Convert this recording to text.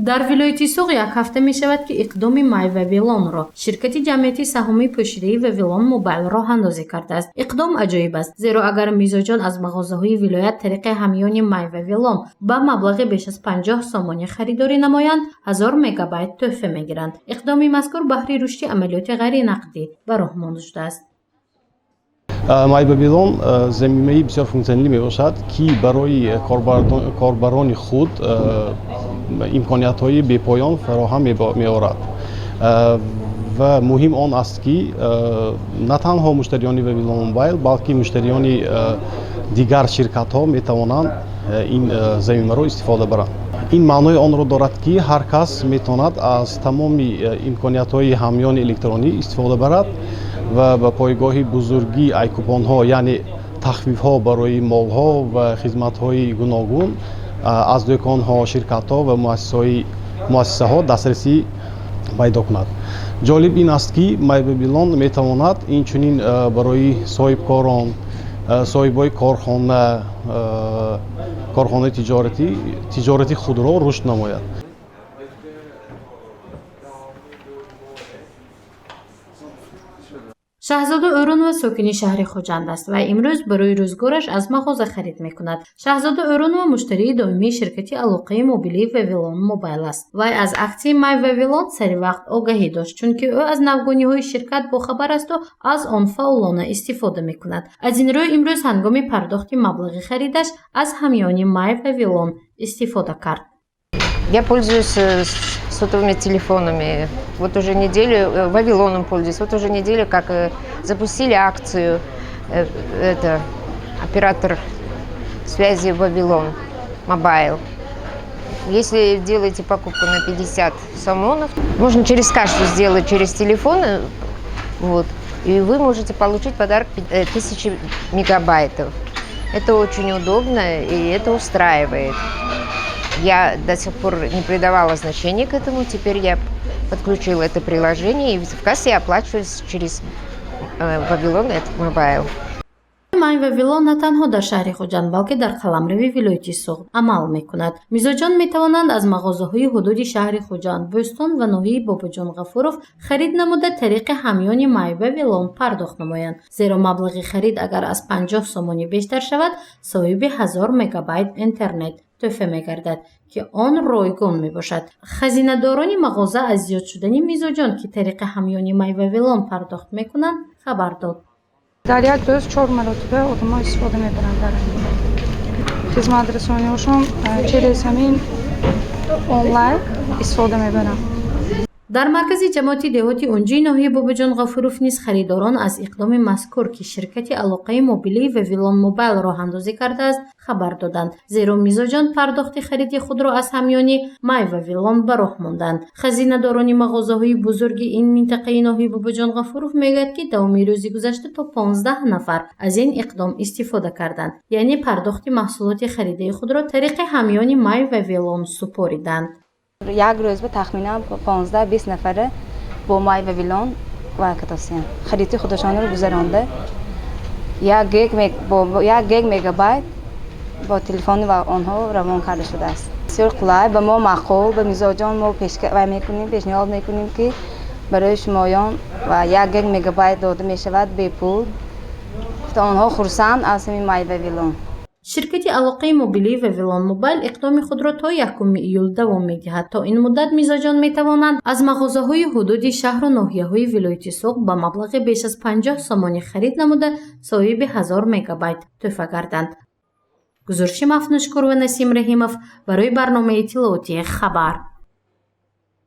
در ولایت سوق یک هفته می شود که اقدام مای ویلون را شرکت جمعیتی سهامی پشتیبانی ویلون موبایل راه اندازی کرده است. اقدام عجیب است، زیرا اگر میزاجان از مغازه‌های ولایت طریق همیانی مای ویلون با مبلغ بیش از 50 سومانی خریداری نمایند 1000 مگابایت تحفه میگیرند. اقدام مذکور بهره رشد عملیات غیر نقدی به راه مانده شده است. مای ویلون ضمیمه‌ای بسیار فونکسیونالی میباشد که برای کاربران خود امکانیت‌های بی‌پایان فراهم می‌آورد و مهم آن است که نه تنها مشتریان ویلون موبایل بلکه مشتریان دیگر شرکت‌ها می‌توانند این ضمیمه را استفاده برند. این معنای آن را دارد که هر کس می‌تواند از تمام امکانیت‌های همیان الکترونی استفاده برد و به پایگاه بزرگی ایکوپان‌ها یعنی تخفیف‌ها برای مال‌ها و خدمات‌های گوناگون از دکان‌ها، شرکت‌ها و مؤسسه‌ها دسترسی پیدا کند. جالب این است که مای ویلون می‌تواند اینچنین برای صاحبکاران، صاحبای کارخانه تجارتی خود را رشد نماید. شاهزاده اورون و ساکن شهر خوجند است و امروز برای روزگارش از مغازه خرید می‌کند. شاهزاده اورون و مشتری دائمی شرکت علاقه موبیلی ویلون موبایل است. و از اکتی مای ویلون سری وقت آگاهی داشت چون که او از نوگانی‌های شرکت باخبر است و از آن فعالانه استفاده می‌کند. از این رو امروز هنگام پرداخت مبلغ خریدش از همیانی مای ویلون استفاده کرد. Я пользуюсь сотовыми телефонами. Вот уже неделю, Вавилоном пользуюсь. Вот уже неделю, как запустили акцию, оператор связи Вавилон Мобайл. Если делаете покупку на 50 сомонов, можно через кассу сделать через телефон, вот, и вы можете получить подарок 1000 мегабайтов. Это очень удобно, и это устраивает. Я до сих пор не придавала значения к этому, теперь я подключила это приложение, и в кассе я оплачиваю через Вавилон Мобайл. مای ویلون نه تنها در شهر خوجند بلکه در قلمرو ولایت سوق عمل میکند. میزاجان میتوانند از مغازه‌های حدود شهر خوجند، بوستون و ناحیه باباجان غفوروف خرید نموده طریق همیان مای ویلون پرداخت نمایند. زیرا مبلغ خرید اگر از 50 سومانی بیشتر شود صاحب 1000 مگابایت اینترنت تحفه میگردد که آن رایگان میباشد. خزینه‌داران مغازه از زیاد شدن میزاجان که طریق همیان مای ویلون پرداخت میکنند خبر داد. در یک روز 4 مرتبه آدم‌ها استفاده می‌برند در این خدمت رسانی‌هاشون через همین آنلاین استفاده می‌برند. در مرکز جماعتی دهاتی اونجی ناحیه باباجان غفوروف نیز خریداران از اقدام مذکور که شرکت علاقه موبیلی و ویلون موبایل راه اندازی کرده است خبر دادند، زیرا میزاجان پرداخت خرید خود را از همیانی مای و ویلون به راه ماندند. خزینه‌داران مغازه‌های بزرگ این منطقه ناحیه باباجان غفوروف میگوید که دوام روزی گذشته تا 15 نفر از این اقدام استفاده کردند، یعنی پرداخت محصولات خریده خود را طریق همیانی مای و ویلون سپاریدند. یک روز به تخمینا 15-20 نفره با مای و ویلون و کتاسیان خرید خودشان رو گذرانده. یک گیگ مگابایت با تلفن و آنها روان کرده شده است. بسیار قلای به ما معقول به میزاجان ما پیشنهاد میکنیم که برای شمایان و یک گیگ مگابایت داده می شود بی پول تا آنها خرسند از همین مای و ویلون. شرکت علاقه موبیلی و ویلون موبایل اقدام خود را تا 1 ایول دوام می‌دهد. تا این مدت میزاجان میتوانند از مغازه‌های حدود شهر و ناحیه‌های ولایت سوق با مبلغ بیش از 50 سومانی خرید نموده صاحب 1000 مگابایت تحفه گردند. گزارش مفنوشکور و نسیم رحیمов برای برنامه اطلاعاتی خبر.